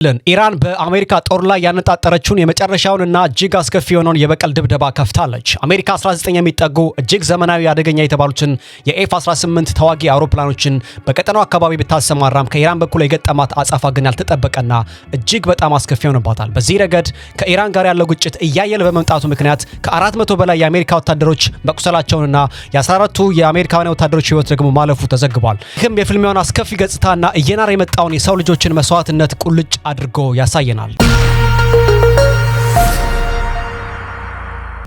ኢራን በአሜሪካ ጦር ላይ ያነጣጠረችውን የመጨረሻውንና እጅግ አስከፊ የሆነውን የበቀል ድብደባ ከፍታለች። አሜሪካ 19 የሚጠጉ እጅግ ዘመናዊ አደገኛ የተባሉትን የኤፍ-18 ተዋጊ አውሮፕላኖችን በቀጠናው አካባቢ ብታሰማራም ከኢራን በኩል የገጠማት አጻፋ ግን ያልተጠበቀና እጅግ በጣም አስከፊ ሆኖባታል። በዚህ ረገድ ከኢራን ጋር ያለው ግጭት እያየለ በመምጣቱ ምክንያት ከ400 በላይ የአሜሪካ ወታደሮች መቁሰላቸውንና የ14ቱ የአሜሪካውያን ወታደሮች ሕይወት ደግሞ ማለፉ ተዘግቧል። ይህም የፍልሚያውን አስከፊ ገጽታና እየናረ የመጣውን የሰው ልጆችን መስዋዕትነት ቁልጭ አድርጎ ያሳየናል።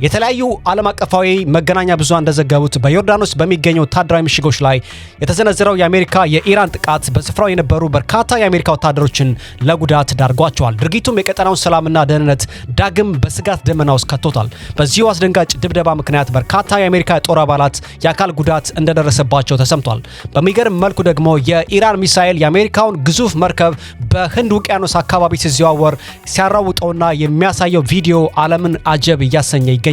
የተለያዩ ዓለም አቀፋዊ መገናኛ ብዙሃን እንደዘገቡት በዮርዳኖስ በሚገኙ ወታደራዊ ምሽጎች ላይ የተሰነዘረው የአሜሪካ የኢራን ጥቃት በስፍራው የነበሩ በርካታ የአሜሪካ ወታደሮችን ለጉዳት ዳርጓቸዋል። ድርጊቱም የቀጠናውን ሰላምና ደህንነት ዳግም በስጋት ደመና ውስጥ ከቶታል። በዚሁ አስደንጋጭ ድብደባ ምክንያት በርካታ የአሜሪካ የጦር አባላት የአካል ጉዳት እንደደረሰባቸው ተሰምቷል። በሚገርም መልኩ ደግሞ የኢራን ሚሳኤል የአሜሪካውን ግዙፍ መርከብ በህንድ ውቅያኖስ አካባቢ ሲዘዋወር ሲያራውጠውና የሚያሳየው ቪዲዮ ዓለምን አጀብ እያሰኘ ይገኛል።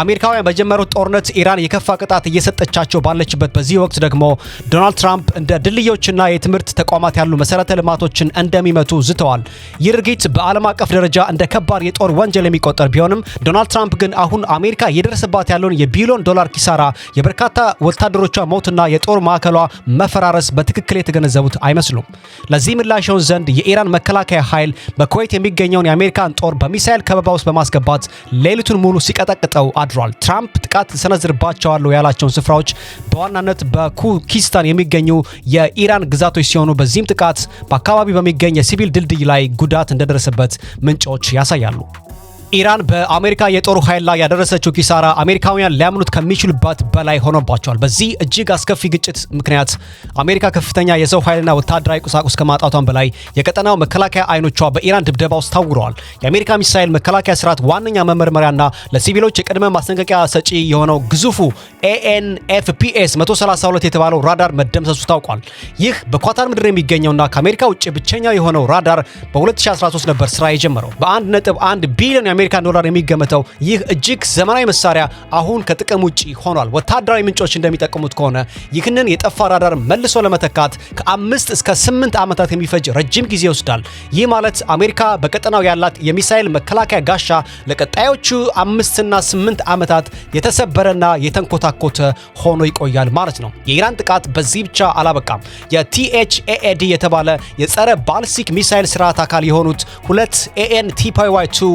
አሜሪካውያን በጀመሩት ጦርነት ኢራን የከፋ ቅጣት እየሰጠቻቸው ባለችበት በዚህ ወቅት ደግሞ ዶናልድ ትራምፕ እንደ ድልድዮችና የትምህርት ተቋማት ያሉ መሰረተ ልማቶችን እንደሚመቱ ዝተዋል። ይህ ድርጊት በዓለም አቀፍ ደረጃ እንደ ከባድ የጦር ወንጀል የሚቆጠር ቢሆንም ዶናልድ ትራምፕ ግን አሁን አሜሪካ የደረሰባት ያለውን የቢሊዮን ዶላር ኪሳራ፣ የበርካታ ወታደሮቿ ሞትና የጦር ማዕከሏ መፈራረስ በትክክል የተገነዘቡት አይመስሉም። ለዚህ ምላሽ ይሆን ዘንድ የኢራን መከላከያ ኃይል በኩዌት የሚገኘውን የአሜሪካን ጦር በሚሳኤል ከበባ ውስጥ በማስገባት ሌሊቱን ሙሉ ሲቀጠቅጠው አድሯል። ትራምፕ ጥቃት ሰነዝርባቸዋለሁ ያላቸውን ስፍራዎች በዋናነት በኩኪስታን የሚገኙ የኢራን ግዛቶች ሲሆኑ በዚህም ጥቃት በአካባቢ በሚገኝ የሲቪል ድልድይ ላይ ጉዳት እንደደረሰበት ምንጮች ያሳያሉ። ኢራን በአሜሪካ የጦር ኃይል ላይ ያደረሰችው ኪሳራ አሜሪካውያን ሊያምኑት ከሚችሉበት በላይ ሆኖባቸዋል። በዚህ እጅግ አስከፊ ግጭት ምክንያት አሜሪካ ከፍተኛ የሰው ኃይልና ወታደራዊ ቁሳቁስ ከማጣቷን በላይ የቀጠናው መከላከያ አይኖቿ በኢራን ድብደባ ውስጥ ታውረዋል። የአሜሪካ ሚሳኤል መከላከያ ስርዓት ዋነኛ መመርመሪያና ለሲቪሎች የቅድመ ማስጠንቀቂያ ሰጪ የሆነው ግዙፉ ANFPS 132 የተባለው ራዳር መደምሰሱ ታውቋል። ይህ በኳታር ምድር የሚገኘውና ከአሜሪካ ውጭ ብቸኛው የሆነው ራዳር በ2013 ነበር ስራ የጀመረው። በ1.1 ቢሊዮን የአሜሪካን ዶላር የሚገመተው ይህ እጅግ ዘመናዊ መሳሪያ አሁን ከጥቅም ውጪ ሆኗል። ወታደራዊ ምንጮች እንደሚጠቁሙት ከሆነ ይህንን የጠፋ ራዳር መልሶ ለመተካት ከ5 እስከ 8 ዓመታት የሚፈጅ ረጅም ጊዜ ይወስዳል። ይህ ማለት አሜሪካ በቀጠናው ያላት የሚሳኤል መከላከያ ጋሻ ለቀጣዮቹ 5 እና 8 ዓመታት የተሰበረና የተንኮታኮተ ሆኖ ይቆያል ማለት ነው። የኢራን ጥቃት በዚህ ብቻ አላበቃም። የTHAAD የተባለ የጸረ ባሊስቲክ ሚሳኤል ስርዓት አካል የሆኑት ሁለት ANTPY2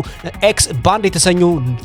ኤክስ ባንድ የተሰኙ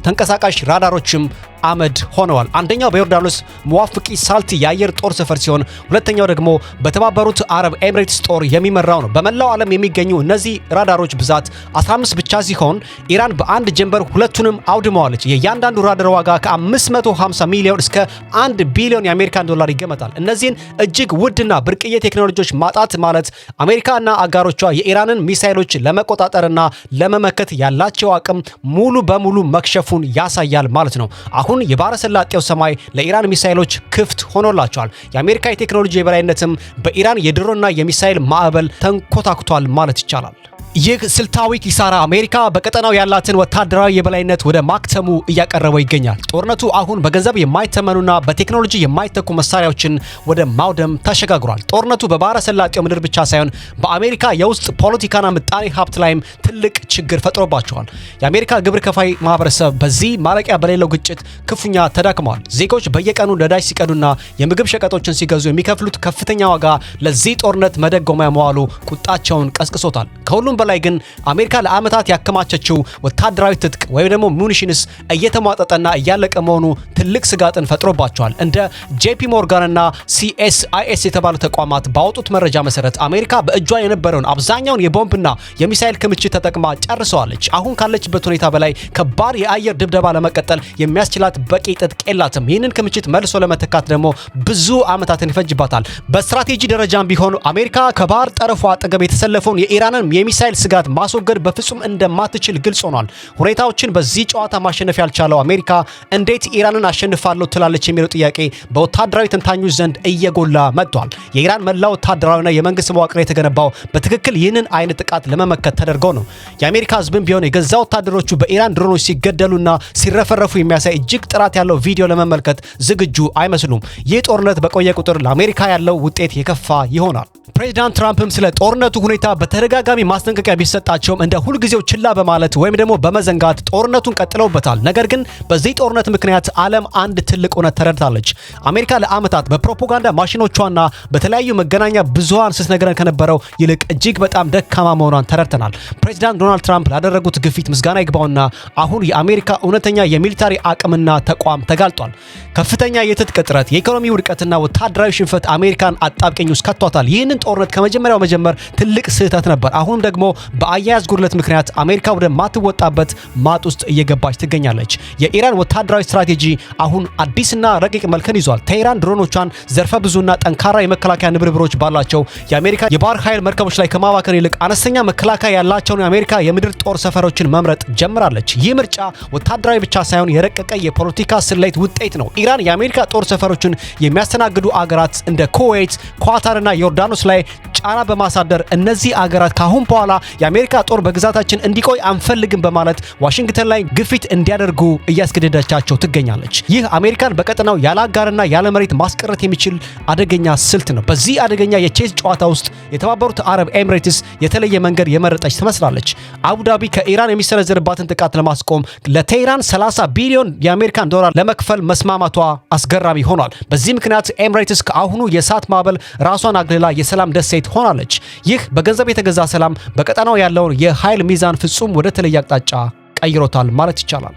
ተንቀሳቃሽ ራዳሮችም አመድ ሆነዋል። አንደኛው በዮርዳኖስ ሙዋፍቂ ሳልቲ የአየር ጦር ሰፈር ሲሆን ሁለተኛው ደግሞ በተባበሩት አረብ ኤሚሬትስ ጦር የሚመራው ነው። በመላው ዓለም የሚገኙ እነዚህ ራዳሮች ብዛት 15 ብቻ ሲሆን ኢራን በአንድ ጀንበር ሁለቱንም አውድመዋለች። የእያንዳንዱ ራዳር ዋጋ ከ550 ሚሊዮን እስከ 1 ቢሊዮን የአሜሪካን ዶላር ይገመታል። እነዚህን እጅግ ውድና ብርቅዬ ቴክኖሎጂዎች ማጣት ማለት አሜሪካና አጋሮቿ የኢራንን ሚሳኤሎች ለመቆጣጠርና ለመመከት ያላቸው አቅም ሙሉ በሙሉ መክሸፉን ያሳያል ማለት ነው። አሁን የባህረ ሰላጤው ሰማይ ለኢራን ሚሳኤሎች ክፍት ሆኖላቸዋል። የአሜሪካ የቴክኖሎጂ የበላይነትም በኢራን የድሮና የሚሳኤል ማዕበል ተንኮታኩቷል ማለት ይቻላል። ይህ ስልታዊ ኪሳራ አሜሪካ በቀጠናው ያላትን ወታደራዊ የበላይነት ወደ ማክተሙ እያቀረበው ይገኛል። ጦርነቱ አሁን በገንዘብ የማይተመኑና በቴክኖሎጂ የማይተኩ መሳሪያዎችን ወደ ማውደም ተሸጋግሯል። ጦርነቱ በባህረ ሰላጤው ምድር ብቻ ሳይሆን በአሜሪካ የውስጥ ፖለቲካና ምጣኔ ሀብት ላይም ትልቅ ችግር ፈጥሮባቸዋል። የአሜሪካ ግብር ከፋይ ማህበረሰብ በዚህ ማለቂያ በሌለው ግጭት ክፉኛ ተዳክመዋል። ዜጎች በየቀኑ ነዳጅ ሲቀዱና የምግብ ሸቀጦችን ሲገዙ የሚከፍሉት ከፍተኛ ዋጋ ለዚህ ጦርነት መደጎሚያ መዋሉ ቁጣቸውን ቀስቅሶታል። ከሁሉም በላይ ግን አሜሪካ ለዓመታት ያከማቸችው ወታደራዊ ትጥቅ ወይም ደግሞ ሙኒሽንስ እየተሟጠጠና እያለቀ መሆኑ ትልቅ ስጋትን ፈጥሮባቸዋል። እንደ JP Morgan እና CSIS የተባሉ ተቋማት ባወጡት መረጃ መሰረት አሜሪካ በእጇ የነበረውን አብዛኛውን የቦምብና የሚሳኤል ክምችት ተጠቅማ ጨርሰዋለች። አሁን ካለችበት ሁኔታ በላይ ከባድ የአየር ድብደባ ለመቀጠል የሚያስችላት በቂ ትጥቅ የላትም። ይህንን ክምችት መልሶ ለመተካት ደግሞ ብዙ ዓመታትን ይፈጅባታል። በስትራቴጂ ደረጃም ቢሆን አሜሪካ ከባህር ጠረፏ አጠገብ የተሰለፈውን የኢራንን የሚሳኤል ስጋት ማስወገድ በፍጹም እንደማትችል ግልጽ ሆኗል። ሁኔታዎችን በዚህ ጨዋታ ማሸነፍ ያልቻለው አሜሪካ እንዴት ኢራንን አሸንፋለሁ ትላለች የሚለው ጥያቄ በወታደራዊ ተንታኞች ዘንድ እየጎላ መጥቷል። የኢራን መላው ወታደራዊና የመንግስት መዋቅር የተገነባው በትክክል ይህንን አይነት ጥቃት ለመመከት ተደርገው ነው። የአሜሪካ ሕዝብም ቢሆን የገዛ ወታደሮቹ በኢራን ድሮኖች ሲገደሉና ሲረፈረፉ የሚያሳይ እጅግ ጥራት ያለው ቪዲዮ ለመመልከት ዝግጁ አይመስሉም። ይህ ጦርነት በቆየ ቁጥር ለአሜሪካ ያለው ውጤት የከፋ ይሆናል። ፕሬዚዳንት ትራምፕም ስለ ጦርነቱ ሁኔታ በተደጋጋሚ ማስጠንቀቂያ ማስጠንቀቂያ ቢሰጣቸውም እንደ ሁልጊዜው ችላ በማለት ወይም ደግሞ በመዘንጋት ጦርነቱን ቀጥለውበታል። ነገር ግን በዚህ ጦርነት ምክንያት ዓለም አንድ ትልቅ እውነት ተረድታለች። አሜሪካ ለዓመታት በፕሮፓጋንዳ ማሽኖቿና በተለያዩ መገናኛ ብዙሃን ስትነግረን ከነበረው ይልቅ እጅግ በጣም ደካማ መሆኗን ተረድተናል። ፕሬዚዳንት ዶናልድ ትራምፕ ላደረጉት ግፊት ምስጋና ይግባውና አሁን የአሜሪካ እውነተኛ የሚሊታሪ አቅምና ተቋም ተጋልጧል። ከፍተኛ የትጥቅ እጥረት፣ የኢኮኖሚ ውድቀትና ወታደራዊ ሽንፈት አሜሪካን አጣብቂኝ ውስጥ ከቷታል። ይህንን ጦርነት ከመጀመሪያው መጀመር ትልቅ ስህተት ነበር። አሁንም ደግሞ በአያያዝ ጉድለት ምክንያት አሜሪካ ወደ ማትወጣበት ማጥ ውስጥ እየገባች ትገኛለች። የኢራን ወታደራዊ ስትራቴጂ አሁን አዲስና ረቂቅ መልክን ይዟል። ቴህራን ድሮኖቿን ዘርፈ ብዙና ጠንካራ የመከላከያ ንብርብሮች ባላቸው የአሜሪካ የባህር ኃይል መርከቦች ላይ ከማባከን ይልቅ አነስተኛ መከላከያ ያላቸውን የአሜሪካ የምድር ጦር ሰፈሮችን መምረጥ ጀምራለች። ይህ ምርጫ ወታደራዊ ብቻ ሳይሆን የረቀቀ የፖለቲካ ስሌት ውጤት ነው። ኢራን የአሜሪካ ጦር ሰፈሮችን የሚያስተናግዱ አገራት እንደ ኩዌት፣ ኳታርና ዮርዳኖስ ላይ ጫና በማሳደር እነዚህ አገራት ካሁን በኋላ የአሜሪካ ጦር በግዛታችን እንዲቆይ አንፈልግም በማለት ዋሽንግተን ላይ ግፊት እንዲያደርጉ እያስገደደቻቸው ትገኛለች። ይህ አሜሪካን በቀጠናው ያለ አጋርና ያለ መሬት ማስቀረት የሚችል አደገኛ ስልት ነው። በዚህ አደገኛ የቼዝ ጨዋታ ውስጥ የተባበሩት አረብ ኤሚሬትስ የተለየ መንገድ የመረጠች ትመስላለች። አቡዳቢ ከኢራን የሚሰነዘርባትን ጥቃት ለማስቆም ለቴህራን 30 ቢሊዮን የአሜሪካን ዶላር ለመክፈል መስማማቷ አስገራሚ ሆኗል። በዚህ ምክንያት ኤሚሬትስ ከአሁኑ የእሳት ማዕበል ራሷን አግልላ የሰላም ደሴት ሆናለች። ይህ በገንዘብ የተገዛ ሰላም በቀጠናው ያለውን የኃይል ሚዛን ፍጹም ወደ ተለየ አቅጣጫ ቀይሮታል ማለት ይቻላል።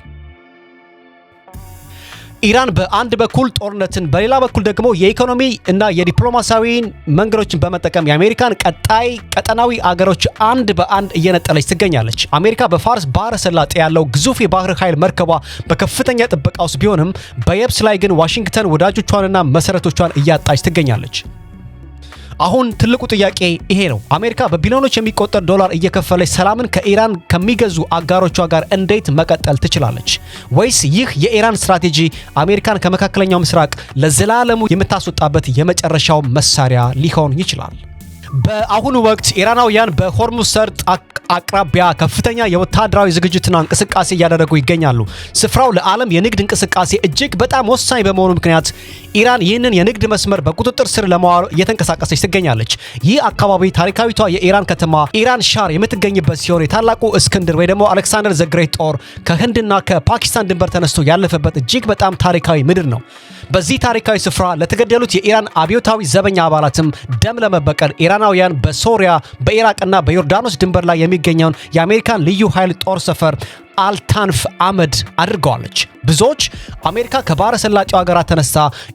ኢራን በአንድ በኩል ጦርነትን በሌላ በኩል ደግሞ የኢኮኖሚ እና የዲፕሎማሲያዊ መንገዶችን በመጠቀም የአሜሪካን ቀጣይ ቀጠናዊ አገሮች አንድ በአንድ እየነጠለች ትገኛለች። አሜሪካ በፋርስ ባህረ ሰላጤ ያለው ግዙፍ የባህር ኃይል መርከቧ በከፍተኛ ጥበቃ ውስጥ ቢሆንም በየብስ ላይ ግን ዋሽንግተን ወዳጆቿንና መሰረቶቿን እያጣች ትገኛለች። አሁን ትልቁ ጥያቄ ይሄ ነው። አሜሪካ በቢሊዮኖች የሚቆጠር ዶላር እየከፈለች ሰላምን ከኢራን ከሚገዙ አጋሮቿ ጋር እንዴት መቀጠል ትችላለች? ወይስ ይህ የኢራን ስትራቴጂ አሜሪካን ከመካከለኛው ምስራቅ ለዘላለሙ የምታስወጣበት የመጨረሻው መሳሪያ ሊሆን ይችላል? በአሁኑ ወቅት ኢራናውያን በሆርሙዝ ሰርጥ አቅራቢያ ከፍተኛ የወታደራዊ ዝግጅትና እንቅስቃሴ እያደረጉ ይገኛሉ። ስፍራው ለዓለም የንግድ እንቅስቃሴ እጅግ በጣም ወሳኝ በመሆኑ ምክንያት ኢራን ይህንን የንግድ መስመር በቁጥጥር ስር ለማዋል እየተንቀሳቀሰች ትገኛለች። ይህ አካባቢ ታሪካዊቷ የኢራን ከተማ ኢራን ሻር የምትገኝበት ሲሆን የታላቁ እስክንድር ወይ ደግሞ አሌክሳንደር ዘግሬት ጦር ከህንድና ከፓኪስታን ድንበር ተነስቶ ያለፈበት እጅግ በጣም ታሪካዊ ምድር ነው። በዚህ ታሪካዊ ስፍራ ለተገደሉት የኢራን አብዮታዊ ዘበኛ አባላትም ደም ለመበቀል ኢራናውያን በሶሪያ በኢራቅና በዮርዳኖስ ድንበር ላይ የሚገኘውን የአሜሪካን ልዩ ኃይል ጦር ሰፈር አልታንፍ አመድ አድርገዋለች። ብዙዎች አሜሪካ ከባህረ ሰላጤው ሀገራት ተነሳ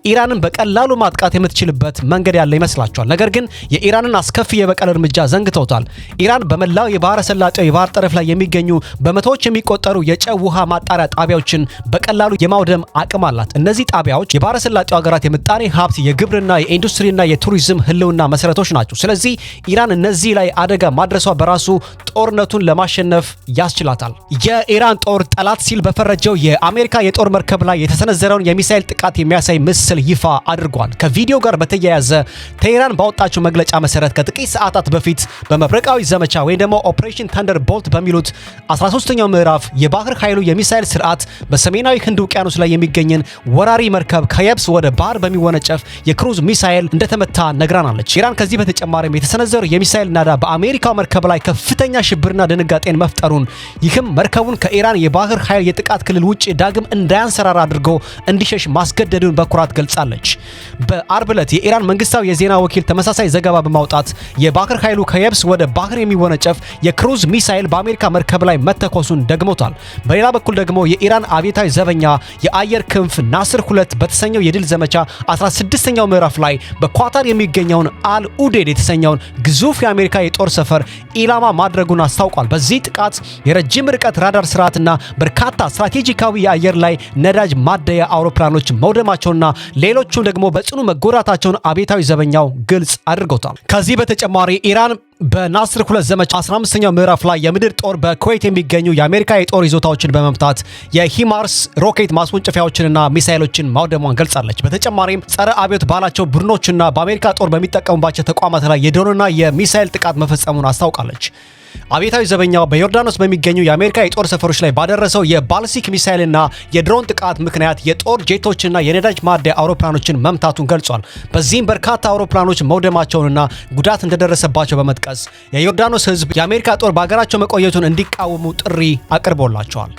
ኢራንን በቀላሉ ማጥቃት የምትችልበት መንገድ ያለ ይመስላቸዋል። ነገር ግን የኢራንን አስከፊ የበቀል እርምጃ ዘንግተውታል። ኢራን በመላው የባህረ ሰላጤው የባህር ጠረፍ ላይ የሚገኙ በመቶዎች የሚቆጠሩ የጨው ውሃ ማጣሪያ ጣቢያዎችን በቀላሉ የማውደም አቅም አላት። እነዚህ ጣቢያዎች የባህረ ሰላጤው ሀገራት የምጣኔ ሀብት፣ የግብርና፣ የኢንዱስትሪና የቱሪዝም ህልውና መሰረቶች ናቸው። ስለዚህ ኢራን እነዚህ ላይ አደጋ ማድረሷ በራሱ ጦርነቱን ለማሸነፍ ያስችላታል። የኢራን ጦር ጠላት ሲል በፈረጀው የአሜሪካ የጦር መርከብ ላይ የተሰነዘረውን የሚሳኤል ጥቃት የሚያሳይ ምስል ይፋ አድርጓል። ከቪዲዮ ጋር በተያያዘ ቴህራን ባወጣችው መግለጫ መሰረት ከጥቂት ሰዓታት በፊት በመብረቃዊ ዘመቻ ወይ ደግሞ ኦፕሬሽን ተንደር ቦልት በሚሉት 13ኛው ምዕራፍ የባህር ኃይሉ የሚሳኤል ስርዓት በሰሜናዊ ህንድ ውቅያኖስ ላይ የሚገኝን ወራሪ መርከብ ከየብስ ወደ ባህር በሚወነጨፍ የክሩዝ ሚሳኤል እንደተመታ ነግራናለች። ኢራን ከዚህ በተጨማሪም የተሰነዘሩ የሚሳኤል ናዳ በአሜሪካው መርከብ ላይ ከፍተኛ ሽብርና ድንጋጤን መፍጠሩን ይህም መርከቡን ከኢራን የባህር ኃይል የጥቃት ክልል ውጭ ዳግም እንዳያንሰራራ አድርጎ እንዲሸሽ ማስገደዱን በኩራት ገልጻለች። በአርብ ዕለት የኢራን መንግስታዊ የዜና ወኪል ተመሳሳይ ዘገባ በማውጣት የባህር ኃይሉ ከየብስ ወደ ባህር የሚወነጨፍ የክሩዝ ሚሳኤል በአሜሪካ መርከብ ላይ መተኮሱን ደግሞታል። በሌላ በኩል ደግሞ የኢራን አብዮታዊ ዘበኛ የአየር ክንፍ ናስር 2 በተሰኘው የድል ዘመቻ 16ኛው ምዕራፍ ላይ በኳታር የሚገኘውን አል ኡዴድ የተሰኘውን ግዙፍ የአሜሪካ የጦር ሰፈር ኢላማ ማድረጉን አስታውቋል። በዚህ ጥቃት የረጅም ርቀት ራዳር ስርዓትና በርካታ ስትራቴጂካዊ የአየር ላይ ነዳጅ ማደያ አውሮፕላኖች መውደማቸውና ሌሎቹም ደግሞ በጽኑ መጎዳታቸውን አብዮታዊ ዘበኛው ግልጽ አድርገውታል። ከዚህ በተጨማሪ ኢራን በናስር 2 ዘመቻ 15ኛው ምዕራፍ ላይ የምድር ጦር በኩዌት የሚገኙ የአሜሪካ የጦር ይዞታዎችን በመምታት የሂማርስ ሮኬት ማስወንጨፊያዎችንና ሚሳኤሎችን ማውደሟን ገልጻለች። በተጨማሪም ጸረ አብዮት ባላቸው ቡድኖችና በአሜሪካ ጦር በሚጠቀሙባቸው ተቋማት ላይ የድሮንና የሚሳኤል ጥቃት መፈጸሙን አስታውቃለች። አብዮታዊ ዘበኛው በዮርዳኖስ በሚገኙ የአሜሪካ የጦር ሰፈሮች ላይ ባደረሰው የባሊስቲክ ሚሳይልና የድሮን ጥቃት ምክንያት የጦር ጄቶችና የነዳጅ ማደያ አውሮፕላኖችን መምታቱን ገልጿል። በዚህም በርካታ አውሮፕላኖች መውደማቸውንና ጉዳት እንደደረሰባቸው በመጥቀስ የዮርዳኖስ ሕዝብ የአሜሪካ ጦር በሀገራቸው መቆየቱን እንዲቃወሙ ጥሪ አቅርቦላቸዋል።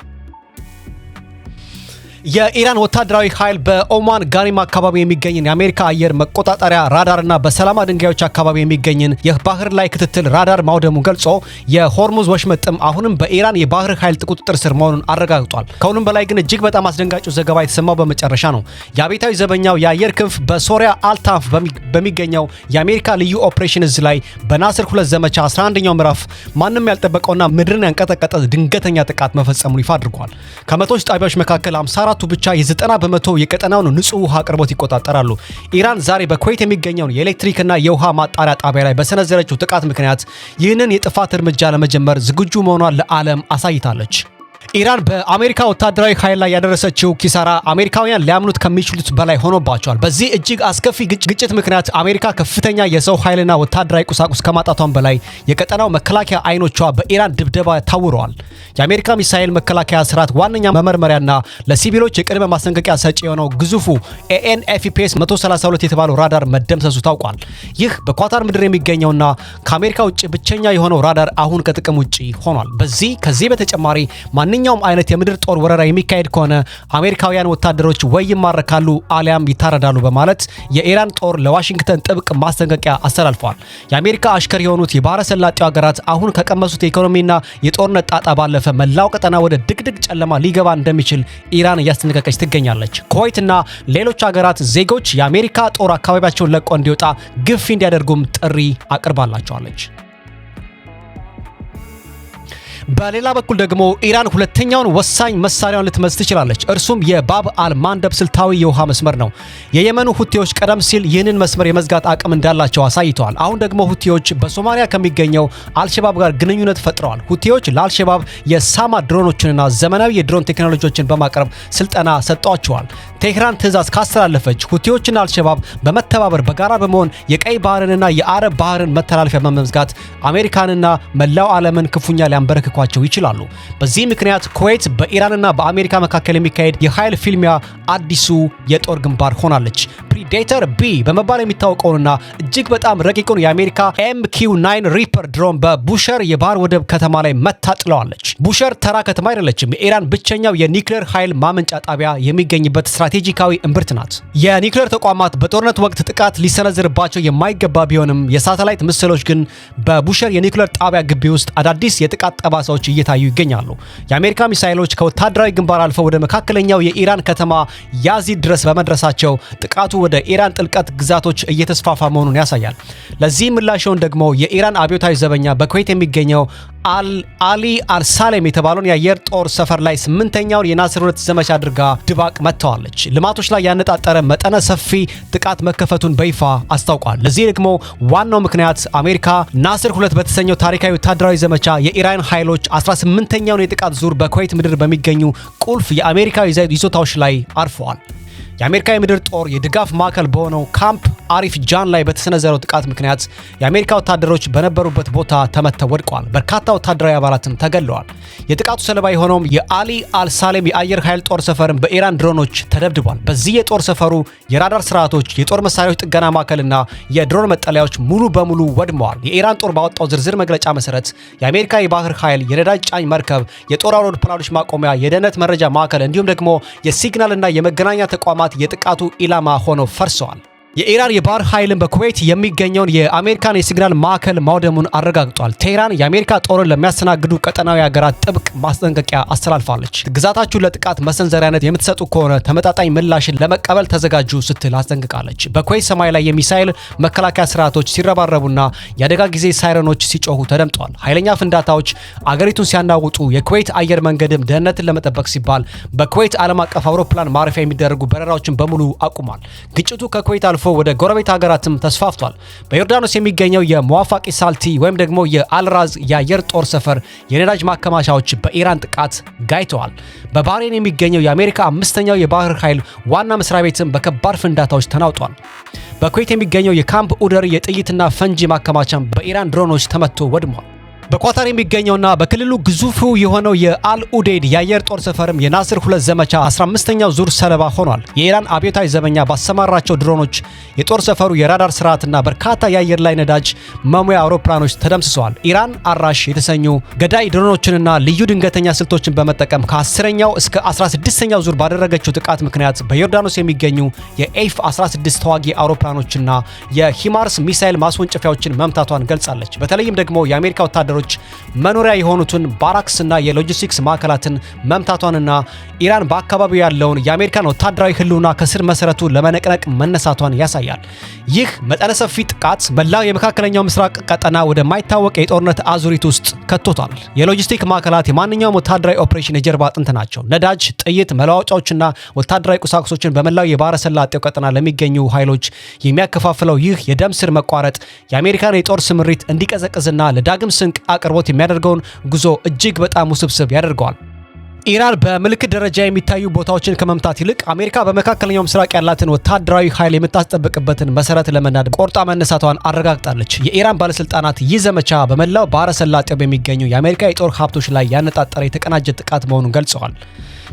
የኢራን ወታደራዊ ኃይል በኦማን ጋኒም አካባቢ የሚገኝን የአሜሪካ አየር መቆጣጠሪያ ራዳርና በሰላማ ድንጋዮች አካባቢ የሚገኝን የባህር ላይ ክትትል ራዳር ማውደሙ ገልጾ የሆርሙዝ ወሽመጥም አሁንም በኢራን የባህር ኃይል ቁጥጥር ስር መሆኑን አረጋግጧል። ከሁሉም በላይ ግን እጅግ በጣም አስደንጋጩ ዘገባ የተሰማው በመጨረሻ ነው። የአብዮታዊ ዘበኛው የአየር ክንፍ በሶሪያ አልታንፍ በሚገኘው የአሜሪካ ልዩ ኦፕሬሽን እዝ ላይ በናስር 2 ዘመቻ 11ኛው ምዕራፍ ማንም ያልጠበቀውና ምድርን ያንቀጠቀጠ ድንገተኛ ጥቃት መፈጸሙን ይፋ አድርጓል። ከመቶዎች ጣቢያዎች መካከል 54 ብቻ የ90 በመቶ የቀጠናውን ንጹህ ውሃ አቅርቦት ይቆጣጠራሉ። ኢራን ዛሬ በኩዌት የሚገኘውን የኤሌክትሪክና የውሃ ማጣሪያ ጣቢያ ላይ በሰነዘረችው ጥቃት ምክንያት ይህንን የጥፋት እርምጃ ለመጀመር ዝግጁ መሆኗን ለዓለም አሳይታለች። ኢራን በአሜሪካ ወታደራዊ ኃይል ላይ ያደረሰችው ኪሳራ አሜሪካውያን ሊያምኑት ከሚችሉት በላይ ሆኖባቸዋል። በዚህ እጅግ አስከፊ ግጭት ምክንያት አሜሪካ ከፍተኛ የሰው ኃይልና ወታደራዊ ቁሳቁስ ከማጣቷን በላይ የቀጠናው መከላከያ አይኖቿ በኢራን ድብደባ ታውረዋል። የአሜሪካ ሚሳኤል መከላከያ ስርዓት ዋነኛ መመርመሪያና ለሲቪሎች የቅድመ ማስጠንቀቂያ ሰጪ የሆነው ግዙፉ AN/FPS 132 የተባለው ራዳር መደምሰሱ ታውቋል። ይህ በኳታር ምድር የሚገኘውና ከአሜሪካ ውጭ ብቸኛ የሆነው ራዳር አሁን ከጥቅም ውጪ ሆኗል። ከዚህ በተጨማሪ ማንኛውም አይነት የምድር ጦር ወረራ የሚካሄድ ከሆነ አሜሪካውያን ወታደሮች ወይ ይማረካሉ አሊያም ይታረዳሉ በማለት የኢራን ጦር ለዋሽንግተን ጥብቅ ማስጠንቀቂያ አስተላልፏል። የአሜሪካ አሽከር የሆኑት የባህረ ሰላጤው ሀገራት አሁን ከቀመሱት የኢኮኖሚና የጦርነት ጣጣ ባለፈ መላው ቀጠና ወደ ድቅድቅ ጨለማ ሊገባ እንደሚችል ኢራን እያስጠነቀቀች ትገኛለች። ኩዌትና ሌሎች ሀገራት ዜጎች የአሜሪካ ጦር አካባቢያቸውን ለቆ እንዲወጣ ግፊት እንዲያደርጉም ጥሪ አቅርባላቸዋለች። በሌላ በኩል ደግሞ ኢራን ሁለተኛውን ወሳኝ መሳሪያውን ልትመዝ ትችላለች። እርሱም የባብ አል-ማንደብ ስልታዊ የውሃ መስመር ነው። የየመኑ ሁቲዎች ቀደም ሲል ይህንን መስመር የመዝጋት አቅም እንዳላቸው አሳይተዋል። አሁን ደግሞ ሁቲዎች በሶማሊያ ከሚገኘው አልሸባብ ጋር ግንኙነት ፈጥረዋል። ሁቲዎች ለአልሸባብ የሳማ ድሮኖችንና ዘመናዊ የድሮን ቴክኖሎጂዎችን በማቅረብ ስልጠና ሰጥቷቸዋል። ቴህራን ትዕዛዝ ካስተላለፈች ሁቲዎችና አልሸባብ በመተባበር በጋራ በመሆን የቀይ ባህርንና የአረብ ባህርን መተላለፊያ በመዝጋት አሜሪካንና መላው ዓለምን ክፉኛ ሊያንበረክኳቸው ይችላሉ። በዚህ ምክንያት ኩዌት በኢራንና በአሜሪካ መካከል የሚካሄድ የኃይል ፊልሚያ አዲሱ የጦር ግንባር ሆናለች። ፕሪዴተር ቢ በመባል የሚታወቀውንና እጅግ በጣም ረቂቁን የአሜሪካ MQ-9 ሪፐር ድሮን በቡሸር የባህር ወደብ ከተማ ላይ መታጥለዋለች። ቡሸር ተራ ከተማ አይደለችም። የኢራን ብቸኛው የኒውክሌር ኃይል ማመንጫ ጣቢያ የሚገኝበት ስትራቴጂካዊ እምብርት ናት። የኒውክሌር ተቋማት በጦርነት ወቅት ጥቃት ሊሰነዝርባቸው የማይገባ ቢሆንም የሳተላይት ምስሎች ግን በቡሸር የኒውክሌር ጣቢያ ግቢ ውስጥ አዳዲስ የጥቃት ጠባሳዎች እየታዩ ይገኛሉ። የአሜሪካ ሚሳኤሎች ከወታደራዊ ግንባር አልፈው ወደ መካከለኛው የኢራን ከተማ ያዚድ ድረስ በመድረሳቸው ጥቃቱ ወደ ኢራን ጥልቀት ግዛቶች እየተስፋፋ መሆኑን ያሳያል። ለዚህ ምላሽውን ደግሞ የኢራን አብዮታዊ ዘበኛ በኩዌት የሚገኘው አሊ አልሳሌም የተባለውን የአየር ጦር ሰፈር ላይ 8ኛውን የናስር 2 ዘመቻ አድርጋ ድባቅ መጥተዋለች። ልማቶች ላይ ያነጣጠረ መጠነ ሰፊ ጥቃት መከፈቱን በይፋ አስታውቋል። ለዚህ ደግሞ ዋናው ምክንያት አሜሪካ ናስር 2 በተሰኘው ታሪካዊ ወታደራዊ ዘመቻ የኢራን ኃይሎች 18ኛውን የጥቃት ዙር በኩዌት ምድር በሚገኙ ቁልፍ የአሜሪካ ይዞታዎች ላይ አርፈዋል። የአሜሪካ የምድር ጦር የድጋፍ ማዕከል በሆነው ካምፕ አሪፍ ጃን ላይ በተሰነዘረው ጥቃት ምክንያት የአሜሪካ ወታደሮች በነበሩበት ቦታ ተመተው ወድቀዋል። በርካታ ወታደራዊ አባላትም ተገለዋል። የጥቃቱ ሰለባ የሆነውም የአሊ አልሳሌም የአየር ኃይል ጦር ሰፈርን በኢራን ድሮኖች ተደብድቧል። በዚህ የጦር ሰፈሩ የራዳር ስርዓቶች፣ የጦር መሳሪያዎች ጥገና ማዕከልና የድሮን መጠለያዎች ሙሉ በሙሉ ወድመዋል። የኢራን ጦር ባወጣው ዝርዝር መግለጫ መሰረት የአሜሪካ የባህር ኃይል የነዳጅ ጫኝ መርከብ፣ የጦር አውሮፕላኖች ማቆሚያ፣ የደህንነት መረጃ ማዕከል እንዲሁም ደግሞ የሲግናልና የመገናኛ ተቋማት የጥቃቱ ኢላማ ሆነው ፈርሰዋል። የኢራን የባህር ኃይልን በኩዌት የሚገኘውን የአሜሪካን የሲግናል ማዕከል ማውደሙን አረጋግጧል። ቴህራን የአሜሪካ ጦርን ለሚያስተናግዱ ቀጠናዊ ሀገራት ጥብቅ ማስጠንቀቂያ አስተላልፋለች። ግዛታችሁን ለጥቃት መሰንዘሪያነት የምትሰጡ ከሆነ ተመጣጣኝ ምላሽን ለመቀበል ተዘጋጁ ስትል አስጠንቅቃለች። በኩዌት ሰማይ ላይ የሚሳኤል መከላከያ ስርዓቶች ሲረባረቡና የአደጋ ጊዜ ሳይረኖች ሲጮሁ ተደምጠዋል። ኃይለኛ ፍንዳታዎች አገሪቱን ሲያናውጡ የኩዌት አየር መንገድም ደህንነትን ለመጠበቅ ሲባል በኩዌት ዓለም አቀፍ አውሮፕላን ማረፊያ የሚደረጉ በረራዎችን በሙሉ አቁሟል። ግጭቱ ከኩዌት አልፎ ወደ ጎረቤት ሀገራትም ተስፋፍቷል። በዮርዳኖስ የሚገኘው የሙዋፋቂ ሳልቲ ወይም ደግሞ የአልራዝ የአየር ጦር ሰፈር የነዳጅ ማከማቻዎች በኢራን ጥቃት ጋይተዋል። በባህሬን የሚገኘው የአሜሪካ 5ኛው የባህር ኃይል ዋና መስሪያ ቤትም በከባድ ፍንዳታዎች ተናውጧል። በኩዌት የሚገኘው የካምፕ ኡደር የጥይትና ፈንጂ ማከማቻም በኢራን ድሮኖች ተመቶ ወድሟል። በኳታር የሚገኘውና በክልሉ ግዙፉ የሆነው የአል ኡዴድ የአየር ጦር ሰፈርም የናስር 2 ዘመቻ 15ኛው ዙር ሰለባ ሆኗል። የኢራን አብዮታዊ ዘበኛ ባሰማራቸው ድሮኖች የጦር ሰፈሩ የራዳር ስርዓትና በርካታ የአየር ላይ ነዳጅ መሙያ አውሮፕላኖች ተደምስሰዋል። ኢራን አራሽ የተሰኙ ገዳይ ድሮኖችንና ልዩ ድንገተኛ ስልቶችን በመጠቀም ከ10ኛው እስከ 16ኛው ዙር ባደረገችው ጥቃት ምክንያት በዮርዳኖስ የሚገኙ የኤፍ 16 ተዋጊ አውሮፕላኖችና የሂማርስ ሚሳኤል ማስወንጨፊያዎችን መምታቷን ገልጻለች። በተለይም ደግሞ የአሜሪካ ወታደሮች መኖሪያ የሆኑትን ባራክስና የሎጂስቲክስ ማዕከላትን መምታቷንና ኢራን በአካባቢው ያለውን የአሜሪካን ወታደራዊ ህልውና ከስር መሰረቱ ለመነቅነቅ መነሳቷን ያሳያል። ይህ መጠነ ሰፊ ጥቃት መላው የመካከለኛው ምስራቅ ቀጠና ወደማይታወቅ የጦርነት አዙሪት ውስጥ ከቶታል። የሎጂስቲክ ማዕከላት የማንኛውም ወታደራዊ ኦፕሬሽን የጀርባ አጥንት ናቸው። ነዳጅ፣ ጥይት፣ መለዋወጫዎችና ወታደራዊ ቁሳቁሶችን በመላው የባህረ ሰላጤው ቀጠና ለሚገኙ ኃይሎች የሚያከፋፍለው ይህ የደም ስር መቋረጥ የአሜሪካን የጦር ስምሪት እንዲቀዘቅዝና ለዳግም ስንቅ አቅርቦት የሚያደርገውን ጉዞ እጅግ በጣም ውስብስብ ያደርገዋል። ኢራን በምልክት ደረጃ የሚታዩ ቦታዎችን ከመምታት ይልቅ አሜሪካ በመካከለኛው ምስራቅ ያላትን ወታደራዊ ኃይል የምታስጠብቅበትን መሰረት ለመናድ ቆርጣ መነሳቷን አረጋግጣለች። የኢራን ባለስልጣናት ይህ ዘመቻ በመላው ባህረ ሰላጤው በሚገኙ የአሜሪካ የጦር ሀብቶች ላይ ያነጣጠረ የተቀናጀ ጥቃት መሆኑን ገልጸዋል።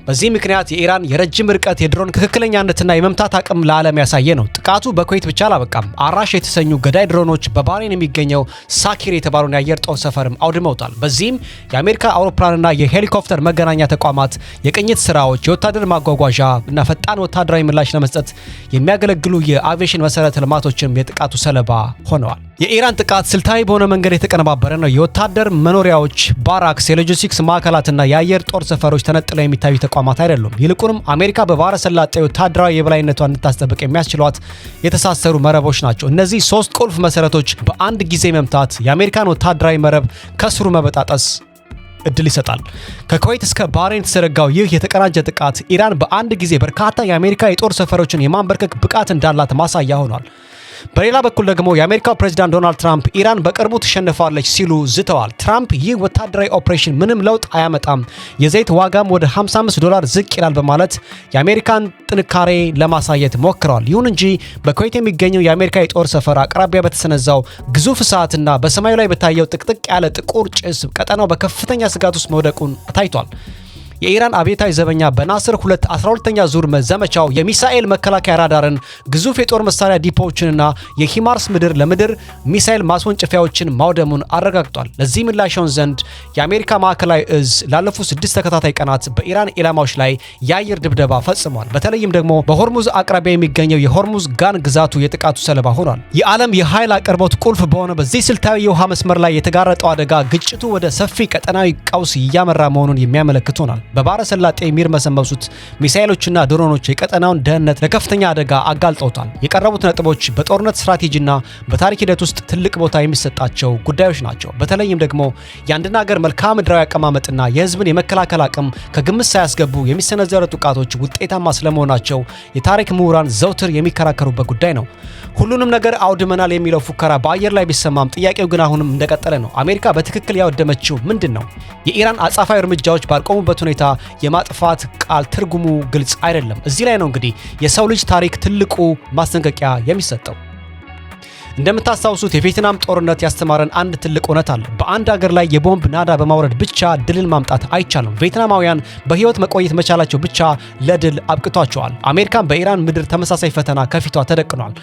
በዚህ ምክንያት የኢራን የረጅም ርቀት የድሮን ትክክለኛነትና የመምታት አቅም ለዓለም ያሳየ ነው። ጥቃቱ በኩዌት ብቻ አላበቃም። አራሽ የተሰኙ ገዳይ ድሮኖች በባህሬን የሚገኘው ሳኪር የተባለውን የአየር ጦር ሰፈርም አውድመውታል። በዚህም የአሜሪካ አውሮፕላንና የሄሊኮፕተር መገናኛ ተቋማት፣ የቅኝት ስራዎች፣ የወታደር ማጓጓዣ እና ፈጣን ወታደራዊ ምላሽ ለመስጠት የሚያገለግሉ የአቪዬሽን መሰረተ ልማቶችም የጥቃቱ ሰለባ ሆነዋል። የኢራን ጥቃት ስልታዊ በሆነ መንገድ የተቀነባበረ ነው። የወታደር መኖሪያዎች፣ ባራክስ፣ የሎጂስቲክስ ማዕከላትና የአየር ጦር ሰፈሮች ተነጥለው የሚታዩ ተቋማት አይደሉም። ይልቁንም አሜሪካ በባህረ ሰላጤ ወታደራዊ የበላይነቷን እንድታስጠብቅ የሚያስችሏት የተሳሰሩ መረቦች ናቸው። እነዚህ 3 ቁልፍ መሰረቶች በአንድ ጊዜ መምታት የአሜሪካን ወታደራዊ መረብ ከስሩ መበጣጠስ እድል ይሰጣል። ከኩዌት እስከ ባህሬን የተዘረጋው ይህ የተቀናጀ ጥቃት ኢራን በአንድ ጊዜ በርካታ የአሜሪካ የጦር ሰፈሮችን የማንበርከክ ብቃት እንዳላት ማሳያ ሆኗል። በሌላ በኩል ደግሞ የአሜሪካው ፕሬዝዳንት ዶናልድ ትራምፕ ኢራን በቅርቡ ትሸነፋለች ሲሉ ዝተዋል። ትራምፕ ይህ ወታደራዊ ኦፕሬሽን ምንም ለውጥ አያመጣም፣ የዘይት ዋጋም ወደ $55 ዝቅ ይላል በማለት የአሜሪካን ጥንካሬ ለማሳየት ሞክረዋል። ይሁን እንጂ በኩዌት የሚገኘው የአሜሪካ የጦር ሰፈር አቅራቢያ በተሰነዛው ግዙፍ እሳትና በሰማዩ ላይ በታየው ጥቅጥቅ ያለ ጥቁር ጭስ ቀጠናው በከፍተኛ ስጋት ውስጥ መውደቁን ታይቷል። የኢራን አብዮታዊ ዘበኛ በናስር 2 12ኛ ዙር ዘመቻው የሚሳኤል መከላከያ ራዳርን፣ ግዙፍ የጦር መሳሪያ ዲፖዎችንና የሂማርስ ምድር ለምድር ሚሳኤል ማስወንጨፊያዎችን ማውደሙን አረጋግጧል። ለዚህ ምላሽ ይሆን ዘንድ የአሜሪካ ማዕከላዊ እዝ ላለፉት 6 ተከታታይ ቀናት በኢራን ኢላማዎች ላይ የአየር ድብደባ ፈጽሟል። በተለይም ደግሞ በሆርሙዝ አቅራቢያ የሚገኘው የሆርሙዝ ጋን ግዛቱ የጥቃቱ ሰለባ ሆኗል። የዓለም የኃይል አቅርቦት ቁልፍ በሆነ በዚህ ስልታዊ የውሃ መስመር ላይ የተጋረጠው አደጋ ግጭቱ ወደ ሰፊ ቀጠናዊ ቀውስ እያመራ መሆኑን የሚያመለክት ሆኗል። በባህረ ሰላጤ የሚርመሰመሱት ሚሳኤሎችና ድሮኖች የቀጠናውን ደህንነት ለከፍተኛ አደጋ አጋልጠውታል። የቀረቡት ነጥቦች በጦርነት ስትራቴጂና በታሪክ ሂደት ውስጥ ትልቅ ቦታ የሚሰጣቸው ጉዳዮች ናቸው። በተለይም ደግሞ የአንድን ሀገር መልክዓ ምድራዊ አቀማመጥና የሕዝብን የመከላከል አቅም ከግምት ሳያስገቡ የሚሰነዘሩ ጥቃቶች ውጤታማ ስለመሆናቸው የታሪክ ምሁራን ዘውትር የሚከራከሩበት ጉዳይ ነው። ሁሉንም ነገር አውድመናል የሚለው ፉከራ በአየር ላይ ቢሰማም ጥያቄው ግን አሁንም እንደቀጠለ ነው። አሜሪካ በትክክል ያወደመችው ምንድን ነው? የኢራን አጻፋዊ እርምጃዎች ባልቆሙበት ሁኔታ የማጥፋት ቃል ትርጉሙ ግልጽ አይደለም። እዚህ ላይ ነው እንግዲህ የሰው ልጅ ታሪክ ትልቁ ማስጠንቀቂያ የሚሰጠው። እንደምታስታውሱት የቬትናም ጦርነት ያስተማረን አንድ ትልቅ እውነት አለ። በአንድ ሀገር ላይ የቦምብ ናዳ በማውረድ ብቻ ድልን ማምጣት አይቻልም። ቬትናማውያን በህይወት መቆየት መቻላቸው ብቻ ለድል አብቅቷቸዋል። አሜሪካን በኢራን ምድር ተመሳሳይ ፈተና ከፊቷ ተደቅኗል።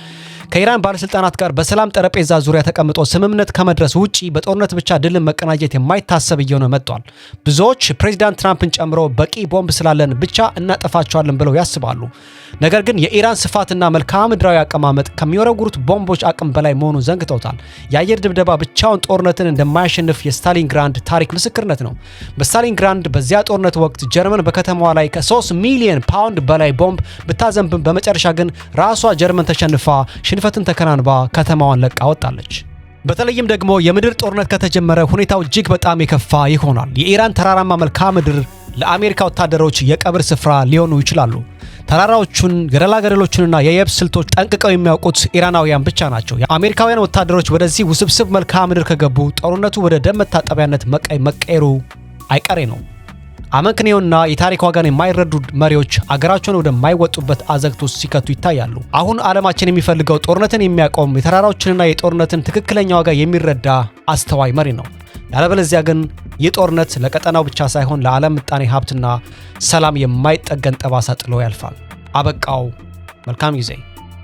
ከኢራን ባለስልጣናት ጋር በሰላም ጠረጴዛ ዙሪያ ተቀምጦ ስምምነት ከመድረስ ውጪ በጦርነት ብቻ ድልን መቀናጀት የማይታሰብ እየሆነ መጥቷል። ብዙዎች ፕሬዚዳንት ትራምፕን ጨምሮ በቂ ቦምብ ስላለን ብቻ እናጠፋቸዋለን ብለው ያስባሉ። ነገር ግን የኢራን ስፋትና መልክዓ ምድራዊ አቀማመጥ ከሚወረውሩት ቦምቦች አቅም በላይ መሆኑን ዘንግተውታል። የአየር ድብደባ ብቻውን ጦርነትን እንደማያሸንፍ የስታሊንግራንድ ታሪክ ምስክርነት ነው። በስታሊንግራንድ በዚያ ጦርነት ወቅት ጀርመን በከተማዋ ላይ ከ3 ሚሊዮን ፓውንድ በላይ ቦምብ ብታዘንብም በመጨረሻ ግን ራሷ ጀርመን ተሸንፋ ሽንፈትን ተከናንባ ከተማዋን ለቃ ወጣለች። በተለይም ደግሞ የምድር ጦርነት ከተጀመረ ሁኔታው እጅግ በጣም የከፋ ይሆናል። የኢራን ተራራማ መልክዓ ምድር ለአሜሪካ ወታደሮች የቀብር ስፍራ ሊሆኑ ይችላሉ። ተራራዎቹን፣ ገደላ ገደሎቹንና የየብስ ስልቶች ጠንቅቀው የሚያውቁት ኢራናውያን ብቻ ናቸው። የአሜሪካውያን ወታደሮች ወደዚህ ውስብስብ መልክዓ ምድር ከገቡ ጦርነቱ ወደ ደም መታጠቢያነት መቀየሩ አይቀሬ ነው። አመክንዮና የታሪክ ዋጋን የማይረዱ መሪዎች አገራቸውን ወደማይወጡበት አዘግት ውስጥ ሲከቱ ይታያሉ። አሁን ዓለማችን የሚፈልገው ጦርነትን የሚያቆም የተራራዎችንና የጦርነትን ትክክለኛ ዋጋ የሚረዳ አስተዋይ መሪ ነው። ያለበለዚያ ግን ይህ ጦርነት ለቀጠናው ብቻ ሳይሆን ለዓለም ምጣኔ ሀብትና ሰላም የማይጠገን ጠባሳ ጥሎ ያልፋል። አበቃው። መልካም ጊዜ